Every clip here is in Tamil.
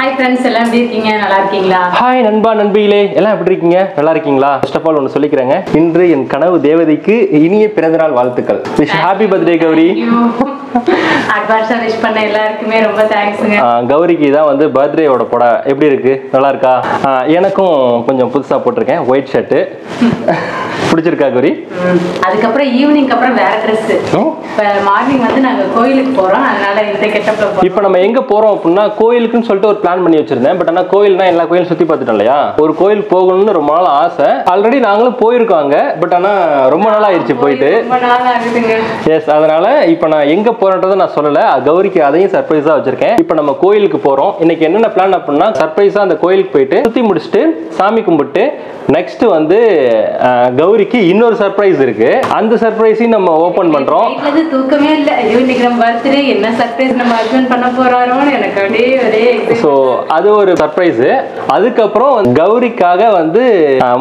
Hi friends, எல்லாம் எப்படி இருக்கீங்க? நல்லா இருக்கீங்களா? Hi நண்பா நண்பிகளே, எல்லாம் எப்படி இருக்கீங்க? நல்லா இருக்கீங்களா? First of all ஒன்னு சொல்லிக்கிறேங்க. இன்று என் கனவு தேவதைக்கு இனிய பிறந்தநாள் வாழ்த்துக்கள். Wish happy birthday Gowri. அட்வான்ஸா விஷ் பண்ண எல்லாருக்குமே ரொம்ப தேங்க்ஸ்ங்க. கௌரிக்கு தான் வந்து பர்த்டேயோட போட எப்படி இருக்கு? நல்லா இருக்கா? எனக்கும் கொஞ்சம் புதுசா போட்டிருக்கேன் ஒயிட் ஷர்ட். பிடிச்சிருக்கா கௌரி? அதுக்கு அப்புறம் ஈவினிங்க்கு அப்புறம் வேற Dress. இப்ப மார்னிங் வந்து நாங்க கோயிலுக்கு போறோம். அதனால இந்த கெட்டப்ல போறோம். இப்போ நம்ம எங்க போறோம் அப்படினா கோயிலுக்குன்னு சொல்லிட்டு ஒரு பிளான் பண்ணி வச்சிருந்தேன். பட் ஆனா கோயில்னா எல்லா கோயிலும் சுத்தி பார்த்துட்டோம் இல்லையா? ஒரு கோயில் போகணும்னு ரொம்ப நாள் ஆசை. ஆல்ரெடி நாங்களும் போயிருக்காங்க. பட் ஆனா ரொம்ப நாள் ஆயிருச்சு போயிட்டு. ரொம்ப நாள் ஆகுதுங்க. எஸ், அதனால இப்போ நான் எங்க போறேன்றதை நான் சொல்லல. கௌரிக்கு அதையும் சர்ப்ரைஸா வச்சிருக்கேன். இப்போ நம்ம கோயிலுக்கு போறோம். இன்னைக்கு என்னென்ன பிளான் அப்படின்னா சர்ப்ரைஸா அந்த கோயிலுக்கு போயிட்டு சுத்தி முடிச்சுட்டு சாமி கும்பிட்டு நெக்ஸ்ட் வந்து கௌரிக்கு இன்னொரு சர்ப்ரைஸ் இருக்கு. அந்த சர்ப்ரைஸையும் நம்ம ஓபன் பண்றோம். இது தூக்கமே இல்ல. ஐயோ இன்னைக்கு நம்ம பர்த்டே என்ன சர்ப்ரைஸ் நம்ம ஹஸ்பண்ட் பண்ண போறாரோன்னு எனக்கு அப்படியே ஒரே சோ அது ஒரு சர்ப்ரைஸ். அதுக்கப்புறம் கௌரிக்காக வந்து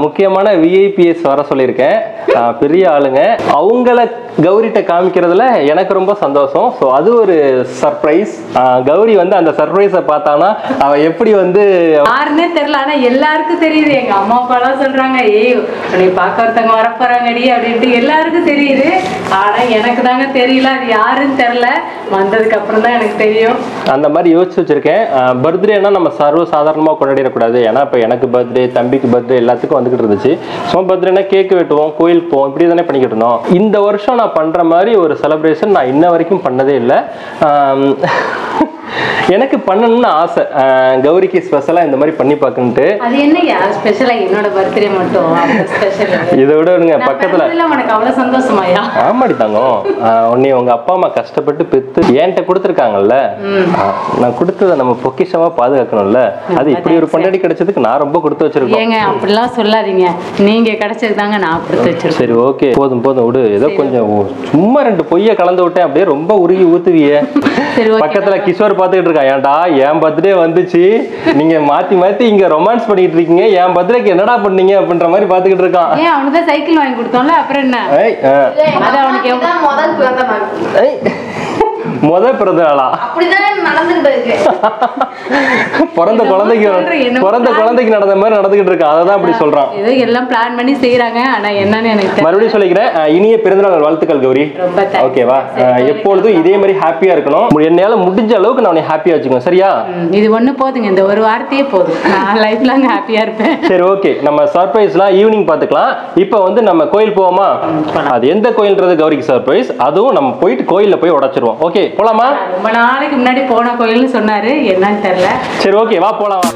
முக்கியமான விஐபிஎஸ் வர சொல்லியிருக்கேன். பெரிய ஆளுங்க. அவங்கள கௌரிட்ட காமிக்கிறதுல எனக்கு ரொம்ப சந்தோஷம். ஸோ அது ஒரு சர்ப்ரைஸ். கௌரி வந்து அந்த சர்ப்ரைஸை பார்த்தானா அவ எப்படி வந்து யாருன்னே தெரியல. ஆனா எல்லாருக்கும் தெரியுது. எங்க அம்மா அப்பாலாம் சொல்றாங்க ஏய் நீ பார்க்க ஒருத்தவங்க வரப்போறாங்கடி அப்படின்ட்டு எல்லாருக்கும் தெரியுது. ஆனா எனக்கு தாங்க தெரியல. அது யாருன்னு தெரியல. வந்ததுக்கு அப்புறம் தான் எனக்கு தெரியும். அந்த மாதிரி யோசிச்சு வச்சிருக்கேன். பர்த்டேனா நம்ம சர்வ சாதாரணமாக கொண்டாடிடக்கூடாது. ஏன்னா இப்போ எனக்கு பர்த்டே, தம்பிக்கு பர்த்டே, எல்லாத்துக்கும் வந்துகிட்டு இருந்துச்சு. ஸோ பர்த்டேனா கேக் வெட்டுவோம், கோயிலுக்கு போவோம், இப்படி தானே பண்ணிக்கிட்டு இருந்தோம். இந்த வருஷம் நான் பண்ற மாதிரி ஒரு செலிப்ரேஷன் நான் இன்ன வரைக்கும் பண்ணதே இல்லை. எனக்கு பண்ணணும்னு ஆசை. கௌரிக்கு ஸ்பெஷலா இந்த மாதிரி பண்ணி பார்க்கணுட்டு. அது என்னையா ஸ்பெஷலா என்னோட பர்த்டே மட்டும் ஸ்பெஷல்? இதை விட பக்கத்துல உனக்கு அவ்வளவு சந்தோஷமாயா? ஆமாடி தங்கம். உன்னை உங்க அப்பா அம்மா கஷ்டப்பட்டு பெத்து என்கிட்ட கொடுத்துருக்காங்கல்ல. நான் கொடுத்ததை நம்ம பொக்கிஷமா பாதுகாக்கணும்ல. அது இப்படி ஒரு பொண்டாட்டி கிடைச்சதுக்கு நான் ரொம்ப கொடுத்து வச்சிருக்கேன். ஏங்க அப்படிலாம் சொல்லாதீங்க. நீங்க கிடைச்சது தாங்க நான் கொடுத்து வச்சிருக்கேன். சரி ஓகே, போதும் போதும் விடு. ஏதோ கொஞ்சம் சும்மா ரெண்டு பொய்ய கலந்து விட்டேன். அப்படியே ரொம்ப உருகி ஊத்துவிய. பக்கத்துல கிஷோர் பாத்துக்கிட்டு இருக்கா. ஏன்டா என் பர்த்டே வந்துச்சு, நீங்க மாத்தி மாத்தி இங்க ரொமான்ஸ் பண்ணிட்டு இருக்கீங்க, என் பர்த்டேக்கு என்னடா பண்ணீங்க அப்படின்ற மாதிரி பாத்துக்கிட்டு இருக்கான். ஏன் அவனுக்கு தான் சைக்கிள் வாங்கி கொடுத்தோம்ல, அப்புறம் என்ன? அது அவனுக்கு முதல் பிறந்த நாளா? பிறந்த குழந்தைக்கு நடந்த மாதிரி நடந்துகிட்டு இருக்கா. அதான் அப்படி சொல்றான். ஏதோ எல்லாம் பிளான் பண்ணி செய்யறாங்க. ஆனா என்னன்னு எனக்கு மறுபடியும் சொல்லிக்கிறேன். இனிய பிறந்தநாள் வாழ்த்துக்கள் கௌரி. ஓகேவா? எப்பொழுதும் இதே மாதிரி ஹாப்பியா இருக்கணும். என்னால முடிஞ்ச அளவுக்கு நான் ஹாப்பியா வச்சுக்கணும். சரியா? இது ஒண்ணு போதுங்க. இந்த ஒரு வார்த்தையே போதும். நான் லைஃப் லாங் ஹாப்பியா இருப்பேன். சரி ஓகே, நம்ம சர்ப்ரைஸ்லாம் ஈவினிங் பாத்துக்கலாம். இப்போ வந்து நம்ம கோயில் போவோமா? அது எந்த கோயில்ன்றது கௌரிக்கு சர்ப்ரைஸ். அதுவும் நம்ம போயிட்டு கோயில்ல போய் உடைச்சிருவோம். ஓகே போலாமா? ரொம்ப நாளைக்கு முன்னாடி போன கோயில்னு சொன்னாரு. என்னன்னு தெரியல. சரி ஓகே வா போலாம்.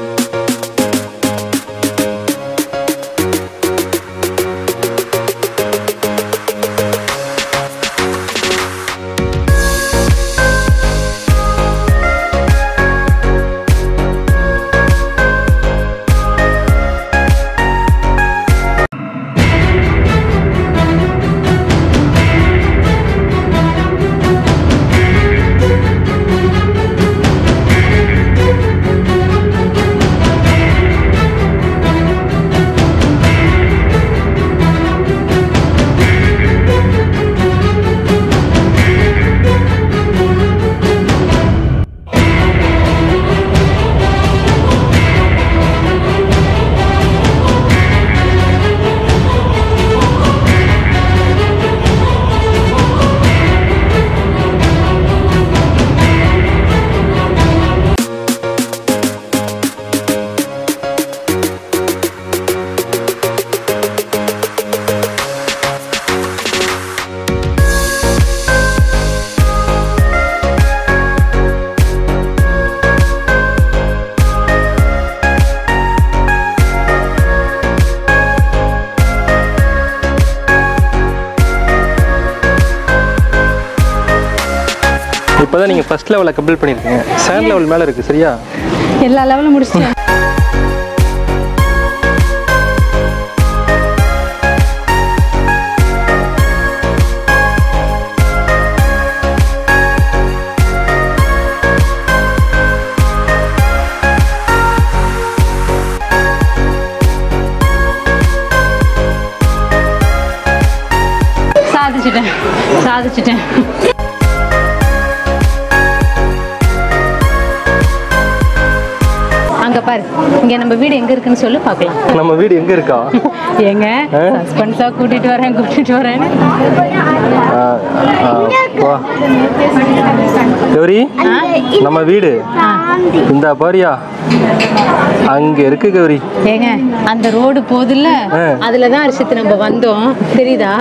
இப்போதான் நீங்க ஃபர்ஸ்ட் லெவலை கம்ப்ளீட் பண்ணிருக்கீங்க. செகண்ட் லெவல் மேல இருக்கு. சரியா? எல்லா லெவலும் முடிச்சிட்டேன். சாதிச்சிட்டேன். இங்க பாரு, இங்க நம்ம வீடு எங்க இருக்குன்னு சொல்லி பார்க்கலாம். நம்ம வீடு எங்க இருக்கா? ஏங்க சஸ்பென்ஸா கூட்டிட்டு வரேன்னு. கௌரி, நம்ம வீடு இந்த பாரியா அங்க இருக்கு கௌரி. ஏங்க அந்த ரோடு போகுதுல்ல, அதுலதான் அரிசித்து நம்ம வந்தோம் தெரியுதா?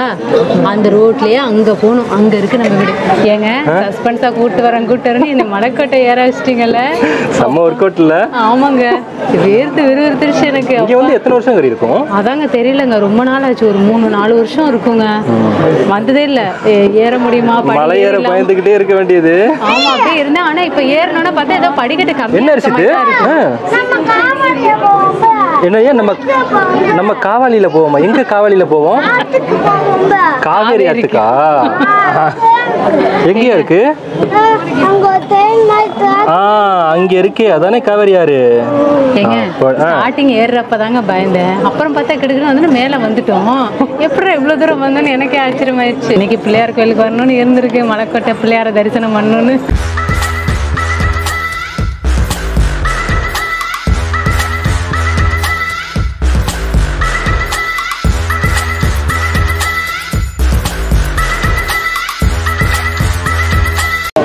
அந்த ரோட்லயே அங்க போகணும், அங்க இருக்கு நம்ம வீடு. ஏங்க சஸ்பென்ஸா கூட்டு வரேன்னு என்ன மலைக்கோட்டை ஏற வச்சிட்டீங்கல்ல. செம்ம ஒர்க் அவுட் இல்ல? ஆமாங்க, விறுவிறுத்துருச்சு எனக்கு. இங்க வந்து எத்தனை வருஷம் கறி இருக்கும்? அதாங்க தெரியலங்க, ரொம்ப நாள் ஆச்சு, ஒரு 3-4 வருஷம் இருக்குங்க. வந்ததே இல்ல. ஏற முடியுமா? மலை ஏற பயந்துகிட்டே இருக்க வேண்டியது. ஆமா அப்படியே இருந்தேன். ஆனா இப்ப ஏறணும்னா பார்த்தா ஏதோ படிக்கட்டு கம்மி. என்ன அரிசிட்டு? என்னையா நம்ம காவாலியில போவோமா? எங்க காவாலியில போவோம்? காவேரி ஆத்துக்கா? எங்கயா இருக்கு? அங்க இருக்கே, அதானே காவேரி ஆறு. ஸ்டார்டிங் ஏறுறப்பதாங்க பயந்தேன். அப்புறம் பார்த்தா கிடுக்குன்னு வந்து மேல வந்துட்டோம். எப்படி இவ்வளவு தூரம் வந்தோன்னு எனக்கே ஆச்சரியமாயிடுச்சு. இன்னைக்கு பிள்ளையார் கோயிலுக்கு வரணும்னு இருந்திருக்கு, மலைக்கோட்டை பிள்ளையார தரிசனம் பண்ணணும்னு.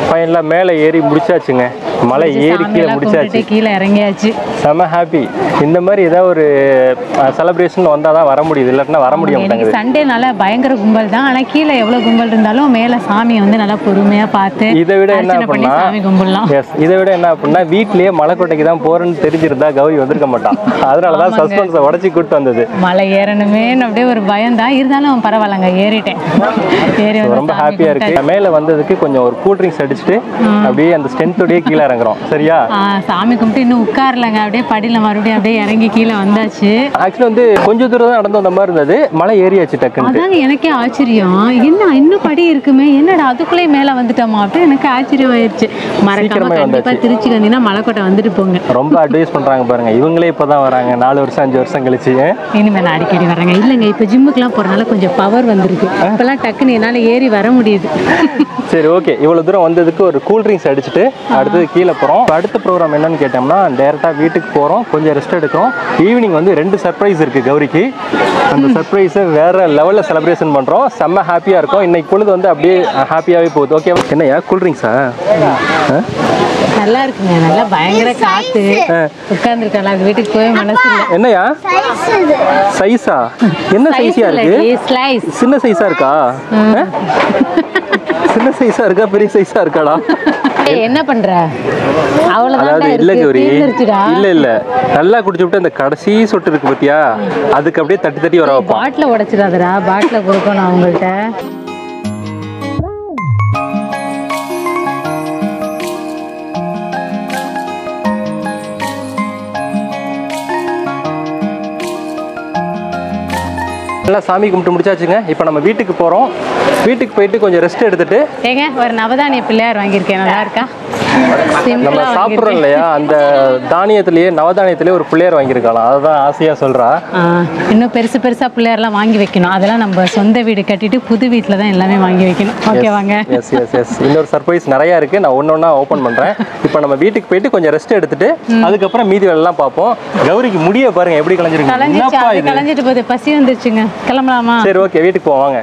ஃபைனலாக மேலே ஏறி முடிச்சாச்சுங்க. மலை ஏறி கீழே முடிச்சாச்சு, கீழே இறங்கியாச்சு. செம ஹாப்பி. இந்த மாதிரி ஏதாவது ஒரு செலிப்ரேஷன் வந்தால் தான் வர முடியுது, இல்லாட்டினா வர முடிய மாட்டாங்க. சண்டேனால பயங்கர கும்பல் தான். ஆனால் கீழே எவ்வளோ கும்பல் இருந்தாலும் மேலே சாமியை வந்து நல்லா பொறுமையாக பார்த்து இதை விட என்ன அப்படின்னா சாமி கும்பிடலாம். இதை விட என்ன அப்படின்னா வீட்லேயே மலைக்கோட்டைக்கு தான் போகிறேன்னு தெரிஞ்சிருந்தா கௌரி வந்திருக்க மாட்டான். அதனால தான் சஸ்பென்ஸை உடச்சி கூப்பிட்டு வந்தது. மலை ஏறணுமே அப்படியே ஒரு பயம் தான், இருந்தாலும் பரவாயில்லங்க, ஏறிட்டேன். ஏறி ரொம்ப ஹாப்பியாக இருக்குது. மேலே வந்ததுக்கு கொஞ்சம் ஒரு கூல் ட்ரிங்க்ஸ் அடிச்சுட்டு அப்படியே அந்த ஸ்ட்ரென்த்தோடய கீழே இறங்குறோம். சரியா? சாமி கும்பிட்டு இன்னும் உட்காரலங்க, அப்படியே படியில மறுபடியும் அப்படியே இறங்கி கீழே வந்தாச்சு. ஆக்சுவலி வந்து கொஞ்சம் தூரம் தான் நடந்து வந்த மாதிரி இருந்தது, மலை ஏறியாச்சு டக்குன்னு. அதாங்க எனக்கே ஆச்சரியம், என்ன இன்னும் படி இருக்குமே, என்னடா அதுக்குள்ளே மேலே வந்துட்டோமா அப்படின்னு எனக்கு ஆச்சரியம் ஆயிடுச்சு. மறக்காம கண்டிப்பா திருச்சி வந்தீங்கன்னா மலைக்கோட்டை வந்துட்டு போங்க. ரொம்ப அட்வைஸ் பண்றாங்க பாருங்க, இவங்களே இப்பதான் வராங்க 4 வருஷம் 5 வருஷம் கழிச்சு. இனிமே நான் அடிக்கடி வரேங்க. இல்லைங்க இப்போ ஜிம்முக்குலாம் போறதுனால கொஞ்சம் பவர் வந்திருக்கு, இப்பெல்லாம் டக்குன்னு என்னால ஏறி வர முடியுது. சரி ஓகே, இவ்வளவு தூரம் வந்ததுக்கு ஒரு கூல் ட்ரிங்க்ஸ் அடிச்சுட்டு அடுத்தது கீழே போறோம். அடுத்த ப்ரோக்ராம் என்னன்னு கேட்டோம்னா டைரக்டா வீட்டுக்கு போறோம், கொஞ்சம் ரெஸ்ட் எடுக்கிறோம். ஈவினிங் வந்து 2 சர்ப்ரைஸ் இருக்கு கௌரிக்கு. அந்த சர்ப்ரைஸை வேற லெவல்ல செலிப்ரேஷன் பண்றோம். செம்ம ஹாப்பியா இருக்கும். இன்னைக்கு பொழுது வந்து அப்படியே ஹாப்பியாவே போகுது. ஓகே, என்னையா கூல் ட்ரிங்க்ஸா? நல்லா இருக்குங்க, நல்லா பயங்கர காத்து. உட்கார்ந்துருக்கேன், அது வீட்டுக்கு போய் மனசு இல்லை. என்னையா சைஸா? என்ன சைஸா இருக்கு? சின்ன சைஸா இருக்கா? சின்ன சைஸா இருக்கா பெரிய சைஸா இருக்காடா? என்ன பண்ற? அதாவது இல்ல கௌரி, இல்ல நல்லா குடிச்சு விட்டு அந்த கடைசி சொட்டு இருக்கு பாத்தியா, அதுக்கு அப்படியே தட்டி தட்டி வர வைப்போம். பாட்டில உடைச்சிடாதடா, பாட்டில கொடுக்கணும் அவங்கள்ட்ட. நல்லா சாமி கும்பிட்டு முடிச்சாச்சுங்க. இப்போ நம்ம வீட்டுக்கு போகிறோம். வீட்டுக்கு போயிட்டு கொஞ்சம் ரெஸ்ட் எடுத்துட்டு ஏங்க ஒரு நவதானிய பிள்ளையார் வாங்கியிருக்கேன், நல்லா இருக்கா? நம்ம சாப்பிட்றோம் இல்லையா, அந்த தானியத்திலேயே நவதானியத்திலேயே ஒரு பிள்ளையார் வாங்கியிருக்கலாம். அதுதான் ஆசையாக சொல்கிறா. இன்னும் பெருசு பெருசாக பிள்ளையார்லாம் வாங்கி வைக்கணும். அதெல்லாம் நம்ம சொந்த வீடு கட்டிட்டு புது வீட்டில் தான் எல்லாமே வாங்கி வைக்கணும். ஓகே வாங்க. எஸ் எஸ் எஸ் இன்னொரு சர்ப்ரைஸ் நிறையா இருக்குது, நான் ஒன்று ஒன்றா ஓப்பன் பண்ணுறேன். இப்போ நம்ம வீட்டுக்கு போயிட்டு கொஞ்சம் ரெஸ்ட் எடுத்துட்டு அதுக்கப்புறம் மீதி வேலைலாம் பார்ப்போம். கௌரிக்கு முடிய பாருங்க எப்படி கலைஞ்சிருக்கு. கலைஞ்சிட்டு போகுது, பசி வந்துருச்சுங்க, கிளம்பலாமா? சரி ஓகே, வீட்டுக்கு போவாங்க.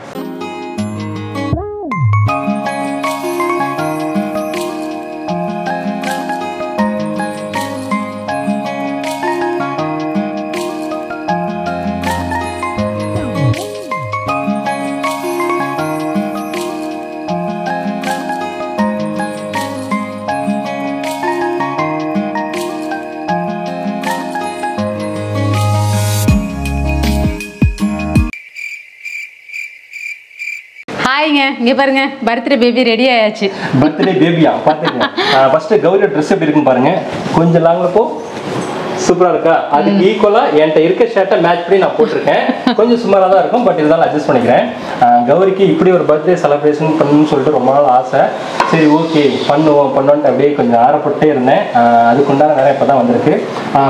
இங்க பாருங்க, பர்த்டே பேபி ரெடி ஆயாச்சு. பர்த்டே பேபியா பாத்துங்க. ஃபர்ஸ்ட் கௌரி ட்ரெஸ் எப்படி இருக்குன்னு பாருங்க. கொஞ்சம் லாங்ல போ. சூப்பரா இருக்கா? அதுக்கு ஈக்குவலா என்கிட்ட இருக்க ஷர்ட்டை மேட்ச் பண்ணி நான் போட்டிருக்கேன். கொஞ்சம் சுமாரா தான் இருக்கும், பட் இருந்தாலும் அட்ஜஸ்ட் பண்ணிக்கிறேன். கௌரிக்கு இப்படி ஒரு பர்த்டே செலிப்ரேஷன் பண்ணணும்னு சொல்லிட்டு ரொம்ப நாள் ஆசை. சரி ஓகே பண்ணுவோம்ட்டு அப்படியே கொஞ்சம் ஆரப்பட்டே இருந்தேன். அதுக்குண்டான நேரம் இப்போ தான் வந்திருக்கு.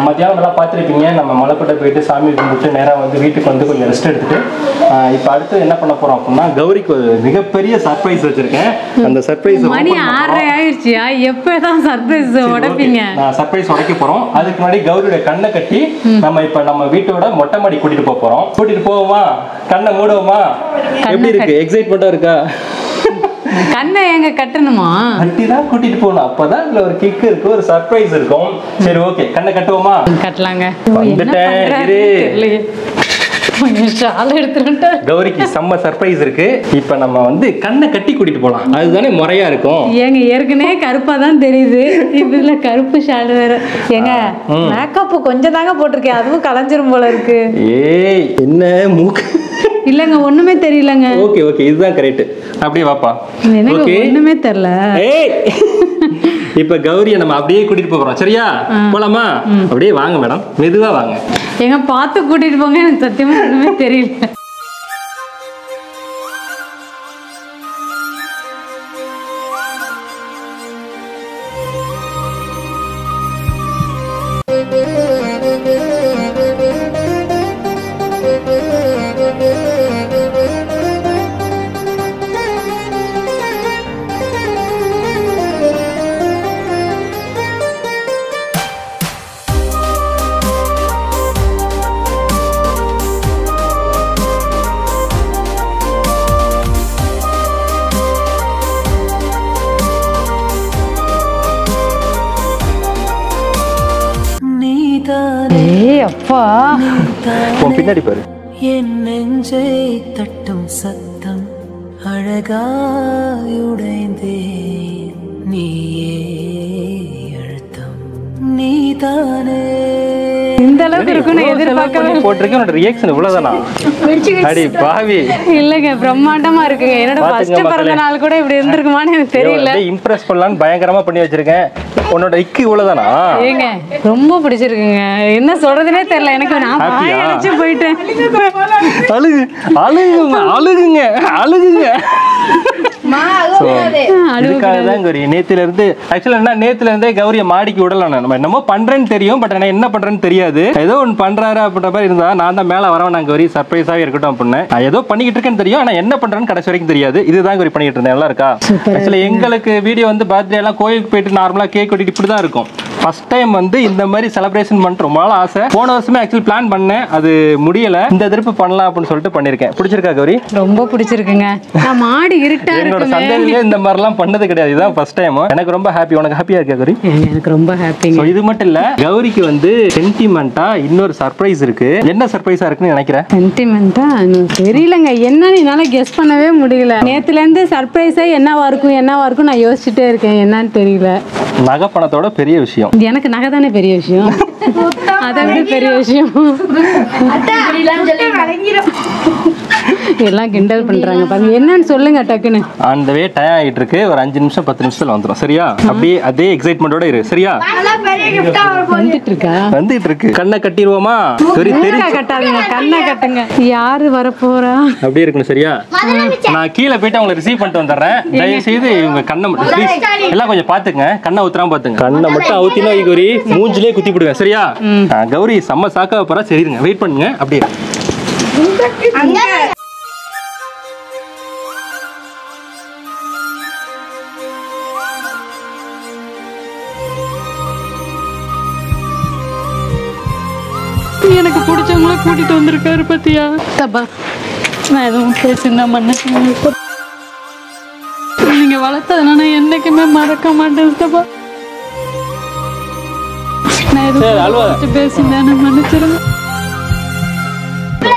மத்தியானம் நல்லா பார்த்துருப்பீங்க. நம்ம மலைக்கோட்டை போயிட்டு சாமி கும்பிட்டு நேராக வந்து வீட்டுக்கு வந்து கொஞ்சம் ரெஸ்ட் எடுத்துட்டு இப்போ அடுத்து என்ன பண்ண போறோம் அப்படின்னா, கௌரிக்கு ஒரு மிகப்பெரிய சர்ப்ரைஸ் வச்சிருக்கேன். அந்த சர்ப்ரைஸ் மணி 6:30 ஆயிடுச்சியா? எப்பதான் சர்ப்ரைஸ் உடைப்பீங்க? சர்ப்ரைஸ் உடைக்க போறோம். அதுக்கு முன்னாடி கௌரியோட கண்ணை கட்டி நம்ம வீட்டோட மொட்டை மாடி கூட்டிட்டு போறோம். கூட்டிட்டு போவோமா? கண்ணை மூடுவோமா? எப்படி இருக்கு? எக்ஸைட்மெண்டா இருக்கா? கண்ணை எங்க கட்டணுமா? கட்டிதான் கூட்டிட்டு போகணும். அப்பதான் இதுல ஒரு கிக் இருக்கு, ஒரு சர்ப்ரைஸ் இருக்கும். சரி ஓகே, கண்ணை கட்டுவோமா? கட்டலாங்க. கௌரிக்கு செம்ம சர்ப்ரைஸ் இருக்கு. இப்ப நம்ம வந்து கண்ணை கட்டி கூட்டிட்டு போலாம். அதுதானே முறையா இருக்கும். ஏங்க ஏற்கனவே கருப்பா தான் தெரியுது, இதுல கருப்பு ஷால் வேற. ஏங்க மேக்கப் கொஞ்சம் தாங்க போட்டிருக்கேன், அதுவும் கலைஞ்சிரும் போல இருக்கு. ஏய் என்ன மூக்கு? இல்லங்க ஒண்ணுமே தெரியலங்க. ஓகே ஓகே, இதுதான் கரெக்ட். அப்படியே வாப்பா. எனக்கு ஒண்ணுமே தெரியல. ஏய் இப்ப கௌரிய நம்ம அப்படியே கூட்டிட்டு போறோம். சரியா? போலாமா? அப்படியே வாங்க மேடம், மெதுவா வாங்க. எங்க பார்த்து கூட்டிட்டு போங்க, எனக்கு சத்தியமா ஒண்ணுமே தெரியல. அப்பா பின்னாடி பாரு. என் நெஞ்சை தட்டும் சத்தம் அழகாயுடைந்தேன், நீயே அழுத்தம் நீதானே. இந்த அளவுக்கு இருக்குன்னு எதிர்பார்க்கவே போட்டிருக்கேன். உன்னோட ரியாக்ஷன் இவ்வளவுதானா? அடி பாவி. இல்லங்க பிரம்மாண்டமா இருக்குங்க. என்னோட ஃபர்ஸ்ட் பிறந்த நாள் கூட இப்படி இருந்திருக்குமான்னு எனக்கு தெரியல. இம்ப்ரெஸ் பண்ணலாம்னு பயங்கரமா பண்ணி வச்சிருக்கேன். உன்னோட இக்கு இவ்வளவுதானா? ஏங்க ரொம்ப பிடிச்சிருக்குங்க. என்ன சொல்றதுனே தெரியல எனக்கு. நான் பாய் அடிச்சு போயிட்டேன். அழுகு அழுகுங்க அழுகுங்க அழுகுங்க. நேத்துல இருந்து ஆக்சுவலா நேத்துல இருந்தே கௌரிய மாடிக்கு விடலாம். நம்ம என்னமோ பண்றேன்னு தெரியும், பட் என்ன பண்றேன்னு தெரியாது. ஏதோ ஒன்று பண்றாரு அப்படின்ற மாதிரி இருந்தா நான் தான் மேல வரவேன். நான் கௌரி சர்ப்ரைஸாவே இருக்கட்டும் அப்படின்னு ஏதோ பண்ணிக்கிட்டு இருக்கேன்னு தெரியும், ஆனா என்ன பண்றேன்னு கடைசி வரைக்கும் தெரியாது. இதுதான் கௌரி பண்ணிட்டு இருந்தேன். நல்லா இருக்கா? ஆக்சுவலா எங்களுக்கு வீடியோ வந்து பர்த்டே எல்லாம் கோயிலுக்கு போயிட்டு நார்மலா கேக் வெட்டிட்டு இப்படிதான் இருக்கும். ஃபர்ஸ்ட் டைம் வந்து இந்த மாதிரி செலிப்ரேஷன் பண்ணிட்டு ரொம்ப நாள் ஆசை. போன வருஷமே ஆக்சுவலி பிளான் பண்ணேன், அது முடியல. இந்த திருப்பு பண்ணலாம் அப்படின்னு சொல்லிட்டு பண்ணிருக்கேன். பிடிச்சிருக்கா கௌரி? ரொம்ப பிடிச்சிருக்குங்க. நான் மாடி இருட்டா என்னோட சந்ததியிலே இந்த மாதிரிலாம் பண்ணது கிடையாது. இதுதான் ஃபர்ஸ்ட் டைம். எனக்கு ரொம்ப ஹாப்பி. உனக்கு ஹாப்பியா இருக்கா கௌரி? எனக்கு ரொம்ப ஹாப்பி. இது மட்டும் இல்ல, கௌரிக்கு வந்து சென்டிமெண்டா இன்னொரு சர்ப்ரைஸ் இருக்கு. என்ன சர்ப்ரைஸா இருக்குன்னு நினைக்கிறேன்? சென்டிமெண்டா தெரியலங்க, என்னன்னு என்னால கெஸ் பண்ணவே முடியல. நேத்துல இருந்து சர்ப்ரைஸா என்னவா இருக்கும் நான் யோசிச்சுட்டே இருக்கேன். என்னன்னு தெரியல. நகை பணத்தோட பெரிய விஷயம் எனக்கு நகை தானே பெரிய விஷயம். அதை விட பெரிய விஷயம் எல்லாம் கிண்டல் பண்றாங்க பாருங்க. என்னன்னு சொல்லுங்க டக்குன்னு. அந்த வே டைம் ஆயிட்டு இருக்கு. ஒரு 5 நிமிஷம் 10 நிமிஷத்துல வந்துரும். சரியா? அப்படியே அதே எக்ஸைட்மெண்டோட இரு. சரியா? வந்துட்டு இருக்கு. கண்ணை கட்டிடுவோமா? கட்டாதீங்க, கண்ணை கட்டுங்க. யாரு வரப்போறா? அப்படியே இருக்கணும். சரியா? நான் கீழே போயிட்டு அவங்களை ரிசீவ் பண்ணிட்டு வந்துடுறேன். தயவு செய்து இவங்க கண்ணை எல்லாம் கொஞ்சம் பாத்துங்க. கண்ணை ஊத்துறாம பாத்துங்க. கண்ணை மட்டும் அவுத்தினா கௌரி மூஞ்சிலே குத்தி போடுவேன். சரியா? கௌரி செம்ம சாக்கா போறா. சரிங்க, வெயிட் பண்ணுங்க. அப்படியே எனக்கு பிடிச்சவங்கள கூட்டிட்டு வந்திருக்காரு பத்தியா? தப்பா நான் எதுவும் பேசுனா மன்னிச்சு. நீங்க வளர்த்ததுனா நான் என்னைக்குமே மறக்க மாட்டேன். தப்பா நான் எதுவும் பேசினேன்னு மன்னிச்சிருங்க.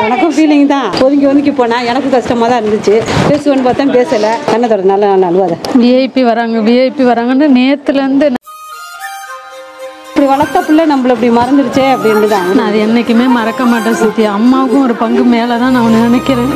எனக்கும் ஃபீலிங் தான். ஒதுங்கி போனால் எனக்கும் கஷ்டமாக தான் இருந்துச்சு. பேசுவேன்னு பார்த்தா பேசலை. கண்ணத்தோட நல்ல அழுவாத. விஐபி வராங்கன்னு நேற்றுலேருந்து இப்படி வளர்த்த பிள்ளை நம்மள இப்படி மறந்துடுச்சே அப்படின்னு தான். நான் அது என்னைக்குமே மறக்க மாட்டேன் சுத்தி. அம்மாவுக்கும் ஒரு பங்கு மேலே தான் நான் நினைக்கிறேன்.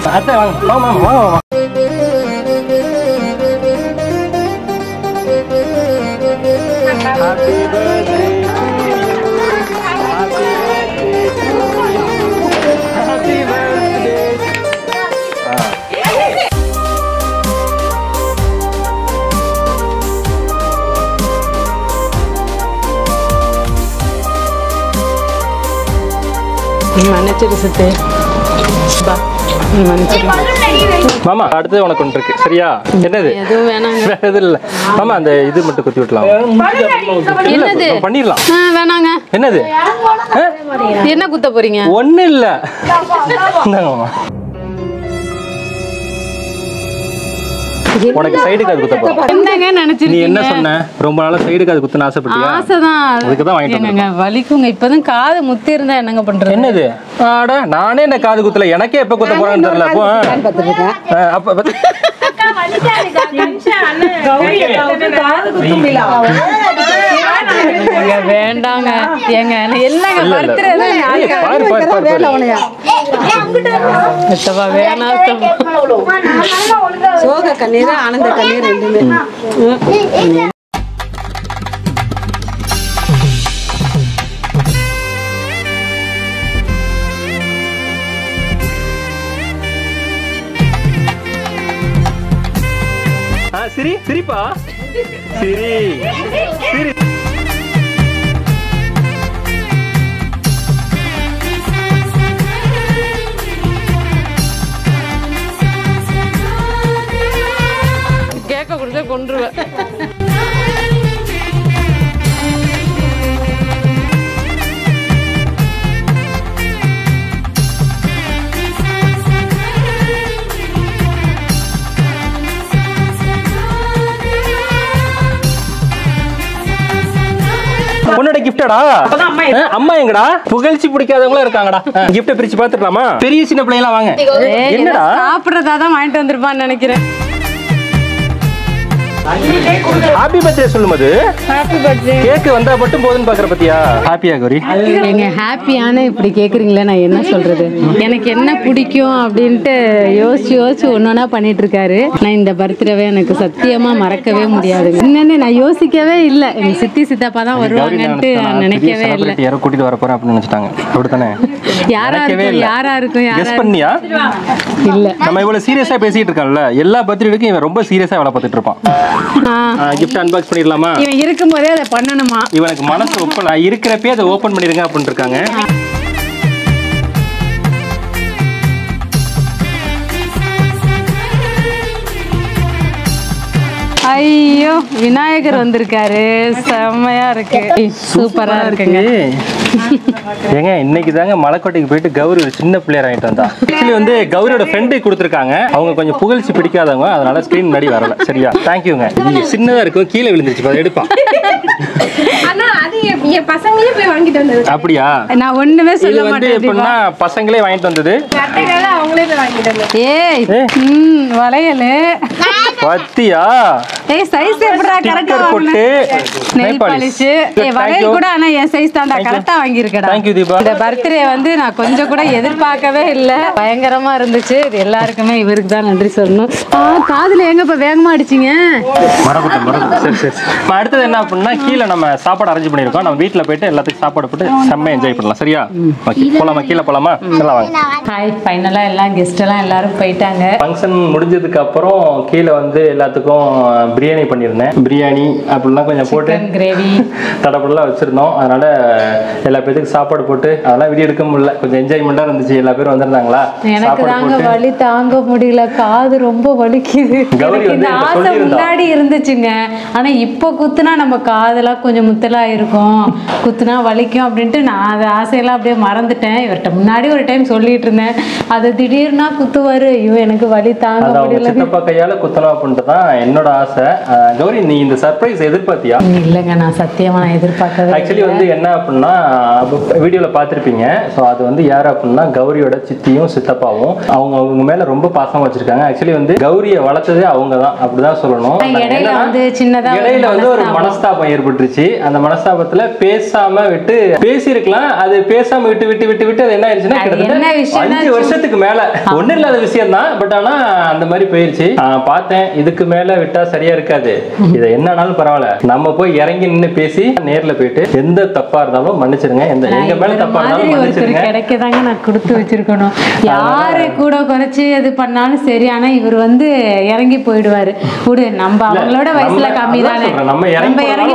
மன்னிச்சிரு சித்து. பா மன்னிச்சிரு. மாமா அடுத்தது உனக்கு ஒன்று இருக்கு சரியா? என்னது? எதுவும் வேணாங்க. வேற எதுவும் இல்ல மாமா, அந்த இது மட்டும் குத்தி விட்டலாம். என்னது? பண்ணிடலாம். வேணாங்க. என்னது? என்ன குத்த போறீங்க? ஒண்ணு இல்ல. மாமா உனக்கு சைடு காது குத்த போறேன். என்னங்க நினைச்சிருக்கீங்க? நீ என்ன சொன்ன? ரொம்ப நாளா சைடு காது குத்துன ஆசைப்பட்டியா? ஆசைதான். அதுக்கு தான் வாங்கிட்டு வந்தேன். வலிக்குங்க. இப்பதான் காது முத்தி இருந்தா என்னங்க பண்றது? என்னது? ஆட நானே என்ன காது குத்தல, எனக்கே எப்ப குத்த போறான்னு தெரியல. அப்போ அப்ப வேண்டாங்க. ஏங்க என்னங்க பர்த்டே வேணாம். சோக கண்ணீர் ஆனந்த கண்ணீர் ரெண்டுமே. சிரி சிரிப்பா சிரி சிரி. கேட்க கொடுத்தா கொன்றுவேன். உன்னோட கிஃப்டடா? அம்மா எங்கடா? புகழ்ச்சி பிடிக்காதவங்களா இருக்காங்கடா. கிஃப்ட பிரிச்சு பாத்துக்கலாமா? பெரிய சின்ன பிள்ளைங்களா வாங்க. என்னடா சாப்பிடுறதா வாங்கிட்டு வந்திருப்பான்னு நினைக்கிறேன். ஹாப்பி பர்த்டே சொல்லும்போது ஹாப்பி பர்த்டே கேக் வந்தா மட்டும் போதுன்னு பாக்குற பத்தியா? ஹாப்பியா கௌரி? எங்க ஹாப்பியான இப்படி கேக்குறீங்களா? நான் என்ன சொல்றது? எனக்கு என்ன பிடிக்கும் அப்படின்ட்டு யோசிச்சு ஒன்னொன்னா பண்ணிட்டு இருக்காரு. நான் இந்த பர்த்டேவே எனக்கு சத்தியமா மறக்கவே முடியாது. என்னன்னு நான் யோசிக்கவே இல்லை. எங்க சித்தி சித்தப்பா தான் வருவாங்கன்ட்டு நினைக்கவே இல்லை. யாரோ கூட்டிட்டு வர போறேன் அப்படின்னு நினைச்சிட்டாங்க. அப்படித்தானே? யாரா இருக்கும் கெஸ் பண்ணியா? இல்ல. நம்ம இவ்வளவு சீரியஸா பேசிட்டு இருக்கோம்ல, எல்லா பர்த்டேக்கும் இவன் ரொம்ப சீரியஸா வேலை பார்த்துட்டு இருப்பான். கிஃப்ட் அன்பாக்ஸ் பண்ணிடலாமா? இவன் இருக்கும்போதே அதை பண்ணணுமா? இவனுக்கு மனசு ஓப்பன் இருக்கிறப்பே அதை ஓபன் பண்ணிருங்க அப்படின்னு இருக்காங்க. ஐயோ விநாயகர் வந்திருக்காரு. செம்மையா இருக்கு. சூப்பரா இருக்குங்க. ஏங்க இன்னைக்கு தாங்க மலைக்கோட்டைக்கு போயிட்டு கௌரி ஒரு சின்ன பிள்ளையர் வாங்கிட்டு வந்தா. ஆக்சுவலி வந்து கௌரியோட ஃப்ரெண்டு கொடுத்துருக்காங்க. அவங்க கொஞ்சம் புகழ்ச்சி பிடிக்காதவங்க, அதனால ஸ்கிரீன் முன்னாடி வரல. சரியா? தேங்க்யூங்க. இது சின்னதா இருக்கும், கீழே விழுந்துருச்சு, எடுப்பா. அப்படியா? நான் ஒண்ணுமே சொல்ல வந்து மாட்டேன். எப்படின்னா பசங்களே வாங்கிட்டு வந்தது. ஏய் வளையல் பத்தியா? ஏய் சைஸ் எப்படா கரெக்ட்டா வாங்குன? Nail polish. ஏய் வளையல் கூட ஆனா என் சைஸ் தான்டா, கரெக்ட்டா வாங்கி இருக்கடா. Thank you Deepa. இந்த பர்த்டே வந்து நான் கொஞ்சம் கூட எதிர்பார்க்கவே இல்ல. பயங்கரமா இருந்துச்சு. இது எல்லாருக்குமே இவருக்கு தான் நன்றி சொல்லணும். காதுல எங்க இப்ப வேகமா அடிச்சீங்க? மறந்துட்டேன். சரி சரி. அடுத்தது என்ன அப்படின்னா கீழே நம்ம சாப்பாடு அரேஞ்ச் பண்ணிருக்கோம். நம்ம வீட்டுல போயிட்டு எல்லாத்துக்கும் சாப்பாடு போட்டு செம்ம என்ஜாய் பண்ணலாம். சரியா? ஓகே போலாமா? கீழே போலாமா? எல்லாம் வாங்க. ஹாய். ஃபைனலா எல்லாம் கெஸ்ட் எல்லாம் எல்லாரும் போயிட்டாங்க. ஃபங்க்ஷன் முடிஞ்சதுக்கு அப்புறம் கீழே வந்து எல்லாத்துக்கும் பிரியாணி பண்ணியிருந்தேன். பிரியாணி அப்படிலாம் கொஞ்சம் போட்டு கிரேவி தடப்படலாம் வச்சிருந்தோம். அதனால எல்லா பேருக்கு சாப்பாடு போட்டு அதெல்லாம் வீடியோ எடுக்க முடியல. கொஞ்சம் என்ஜாய்மெண்டா இருந்துச்சு. எல்லா பேரும் வந்திருந்தாங்களா? எனக்கு தாங்க வலி தாங்க முடியல. காது ரொம்ப வலிக்குது. இந்த ஆசை முன்னாடி இருந்துச்சுங்க. ஆனா இப்ப குத்துனா நம்ம காதெல்லாம் கொஞ்சம் முத்தலா இருக்கும், குத்துனா வலிக்கும் அப்படின்ட்டு நான் அந்த ஆசையெல்லாம் அப்படியே மறந்துட்டேன். இவர்கிட்ட முன்னாடி ஒரு டைம் சொல்லிட்டு இருந்தேன். அது திடீர்னா குத்துவாரு. ஐயோ எனக்கு வலி தாங்க முடியல. சித்தப்பா கையால குத்தணும் அப்படின்ட்டு தான் என்னோட ஆசை. கௌரி நீ இந்த சர்ப்ரைஸ் எதிர்பார்த்தியா? இல்லைங்க நான் சத்தியமா நான் எதிர்பார்க்கவே. ஆக்சுவலி வந்து என்ன அப்படின்னா வீடியோல பார்த்துருப்பீங்க. ஸோ அது வந்து யார் அப்படின்னா கௌரியோட சித்தியும் சித்தப்பாவும். அவங்க மேல ரொம்ப பாசம் வச்சிருக்காங்க. ஆக்சுவலி வந்து கௌரியை வளர்த்தது அவங்க தான், அப்படிதான் சொல்லணும். இடையில வந்து சின்னதா இடையில வந்து ஒரு மனஸ்தாபம் ஏற்பட்டுருச்சு. அந்த மனஸ்தாபத்துல பேசாம விட்டு பேசியிருக்கலாம். அது பேசாம விட்டு விட்டு விட்டு விட்டு அது என்ன ஆயிடுச்சுன்னா கிட்டத்தட்ட 5 வருஷத்துக்கு மேல ஒன்னும் இல்லாத விஷயம் தான். பட் ஆனா அந்த மாதிரி போயிருச்சு. பார்த்தேன் இதுக்கு மேல விட்டா சரியா இருக்காது. இதை என்னன்னாலும் பரவாயில்ல, நம்ம போய் இறங்கி நின்று பேசி நேர்ல போயிட்டு எந்த தப்பா இருந்தாலும் மன்னிச்சிருங்க, எங்க மேல தப்பா இருந்தாலும் மன்னிச்சிருங்க. கிடைக்கதாங்க நான் கொடுத்து வச்சிருக்கணும். யாரு கூட குறைச்சு இது பண்ணாலும் சரி, ஆனா இவர் வந்து இறங்கி போயிடுவாரு. நம்ம அவங்களோட வயசுல கம்மி தானே, நம்ம இறங்கி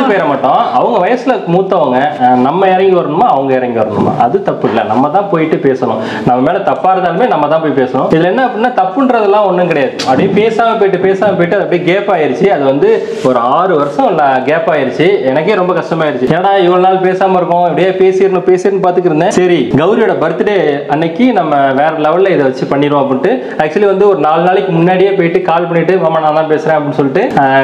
போயிட மாட்டோம். அவங்க வயசுல மூத்தவங்க, நம்ம இறங்கி வரணுமா அவங்க இறங்கி வரணுமா அது தப்பு இல்ல. நம்ம தான் போயிட்டு பேசணும். நம்ம மேல தப்பா இருந்தாலுமே நம்ம தான் போய் பேசணும். இதுல என்ன அப்படின்னா தப்புன்றதெல்லாம் ஒண்ணும் கிடையாது. அப்படியே பேசாம போயிட்டு அப்படியே கேப் ஆயிருச்சு. அது வந்து ஒரு 6 வருஷம் கேப் ஆயிருச்சு. எனக்கே ரொம்ப கஷ்டமாயிருச்சு. ஏன்னா இவ்வளவு நாள் பேசாம இருக்கோம், அப்படியே பேசிடணும் பாத்துக்கிட்டு இருந்தேன். சரி கௌரியோட பர்த்டே அன்னைக்கு நம்ம வேற லெவல்ல இதை வச்சு பண்ணிடுவோம் அப்படின்ட்டு ஆக்சுவலி வந்து ஒரு 4 நாளைக்கு முன்னாடியே போயிட்டு கால் பண்ணிட்டு மாமா நான் தான் பேசுறேன் அப்படின்னு சொல்லிட்டு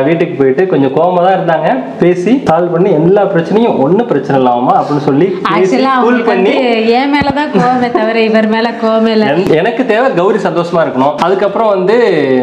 வீட்டுக்கு போயிட்டு கொஞ்சம் கோவமா தான் இருந்தாங்க. பேசி கால் பண்ணி எல்லா பிரச்சனையும் ஒன்னும் பிரச்சனை இல்லாமா அப்படின்னு சொல்லி என் மேலதான் கோவமே தவிர இவர் மேல கோவமே இல்ல. எனக்கு தேவை கௌரி சந்தோஷமா இருக்கணும். அதுக்கப்புறம் வந்து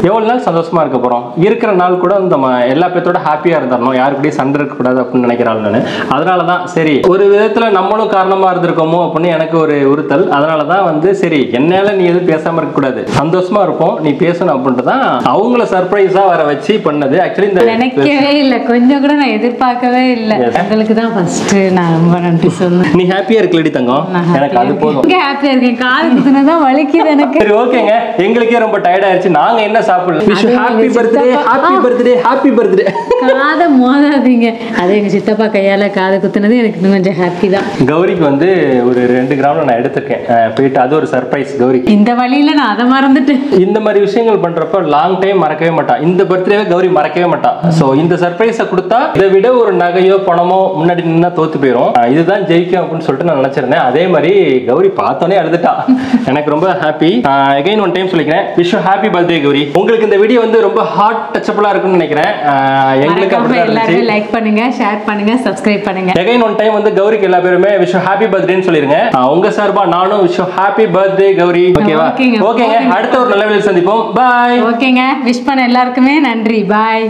எவ்வளவு நாள் சந்தோஷமா இருக்க போறோம், இருக்கிற நாள் கூட நம்ம எல்லா பேர்த்தோட ஹாப்பியா இருந்துடணும், யாருக்கூடயும் சண்டை இருக்க கூடாது அப்படின்னு நினைக்கிறாள் நான். அதனாலதான் சரி ஒரு விதத்துல நம்மளும் காரணமா இருந்திருக்கோமோ அப்படின்னு எனக்கு ஒரு உறுத்தல். அதனாலதான் வந்து சரி என்னால நீ எதுவும் பேசாம இருக்க கூடாது, சந்தோஷமா இருப்போம், நீ பேசணும் அப்படின்ட்டு தான் அவங்கள சர்ப்ரைஸா வர வச்சு பண்ணது. ஆக்சுவலி இந்த நினைக்கவே இல்ல, கொஞ்சம் கூட நான் எதிர்பார்க்கவே இல்ல. உங்களுக்கு தான் ஃபர்ஸ்ட் நான் ரொம்ப நன்றி சொன்னேன். நீ ஹாப்பியா இருக்கலடி தங்கம், எனக்கு அது போதும். ஹாப்பியா இருக்கேன், காது குத்துனதான் வலிக்குது எனக்கு. சரி ஓகேங்க, எங்களுக்கே ரொம்ப டயர்ட் ஆயிருச்சு, நாங்க என்ன சாப்பிடலாம். Wish happy birthday happy birthday happy birthday. காதை மோதாதீங்க, அது எங்க சித்தப்பா கையால காது குத்துனது எனக்கு இன்னும் கொஞ்சம் ஹாப்பி தான். கௌரிக்கு வந்து ஒரு 2 கிராம்ல நான் எடுத்துருக்கேன் போயிட்டு, அது ஒரு சர்ப்ரைஸ் கௌரிக்கு. இந்த வழியில நான் அதை மறந்துட்டேன். இந்த மாதிரி விஷயங்கள் பண்றப்ப லாங் டைம் மறக்கவே மாட்டான். இந்த பர்த்டேவே கௌரி மறக்கவே மாட்டான். சோ இந்த சர்ப்ரைஸை கொடுத்தா இதை விட ஒரு நகையோ பணமோ முன்னாடி நின்னா தோத்து போயிடும், இதுதான் ஜெயிக்கும் அப்படின்னு சொல்லிட்டு நான் நினைச்சிருந்தேன். அதே மாதிரி கௌரி பார்த்தோன்னே அழுதுட்டா. எனக்கு ரொம்ப ஹாப்பி. அகைன் ஒன் டைம் சொல்லிக்கிறேன், விஷ் ஹாப்பி பர்த்டே கௌரி. உங்களுக்கு இந்த வீடியோ வந்து ரொம்ப ஹார்ட் டச்சபிளா இருக்கும்னு நினைக்கிறேன். எங்களுக்கு எல்லாரும் லைக் பண்ணுங்க, ஷேர் பண்ணுங்க, சப்ஸ்கிரைப் பண்ணுங்க. அகைன் ஒன் டைம் வந்து கௌரிக்கு எல்லா பேருமே விஷ் ஹாப்பி பர்த்டேன்னு சொல்லிருங்க. உங்க சார்பா நானும் விஷ் ஹாப்பி பர்த்டே கௌரி. ஓகேவா? ஓகேங்க, அடுத்த ஒரு நல்ல வீடியோல சந்திப்போம். பாய். ஓகேங்க, விஷ் பண்ண எல்லாருக்குமே நன்றி. பாய்.